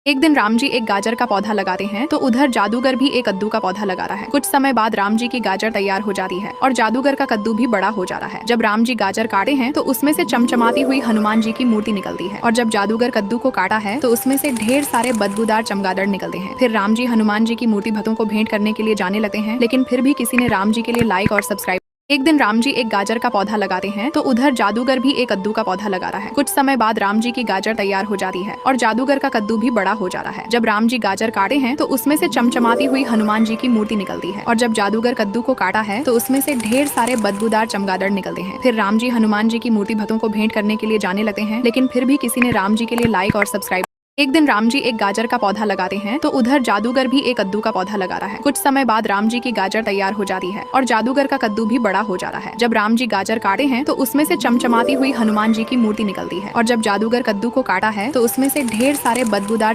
एक दिन राम जी एक गाजर का पौधा लगाते हैं तो उधर जादूगर भी एक कद्दू का पौधा लगा रहा है। कुछ समय बाद राम जी की गाजर तैयार हो जाती है और जादूगर का कद्दू भी बड़ा हो जा रहा है। जब राम जी गाजर काटे हैं तो उसमें से चमचमाती हुई हनुमान जी की मूर्ति निकलती है और जब जादूगर कद्दू को काटा है तो उसमें से ढेर सारे बदबूदार चमगादड़ निकलते हैं। फिर राम जी हनुमान जी की मूर्ति भक्तों को भेंट करने के लिए जाने लगते हैं, लेकिन फिर भी किसी ने राम जी के लिए लाइक और सब्सक्राइब। एक दिन राम जी एक गाजर का पौधा लगाते हैं तो उधर जादूगर भी एक कद्दू का पौधा लगा रहा है। कुछ समय बाद राम जी की गाजर तैयार हो जाती है और जादूगर का कद्दू भी बड़ा हो जा रहा है। जब राम जी गाजर काटे हैं तो उसमें से चमचमाती हुई हनुमान जी की मूर्ति निकलती है और जब जादूगर कद्दू को काटा है तो उसमें से ढेर सारे बदबूदार चमगादड़ निकलते हैं। फिर राम जी हनुमान जी की मूर्ति भक्तों को भेंट करने के लिए जाने लगते हैं, लेकिन फिर भी किसी ने राम जी के लिए लाइक और सब्सक्राइब। एक दिन राम जी एक गाजर का पौधा लगाते हैं तो उधर जादूगर भी एक कद्दू का पौधा लगा रहा है। कुछ समय बाद राम जी की गाजर तैयार हो जाती है और जादूगर का कद्दू भी बड़ा हो जा रहा है। जब राम जी गाजर काटे हैं तो उसमें से चमचमाती हुई हनुमान जी की मूर्ति निकलती है और जब जादूगर कद्दू को काटा है तो उसमें से ढेर सारे बदबूदार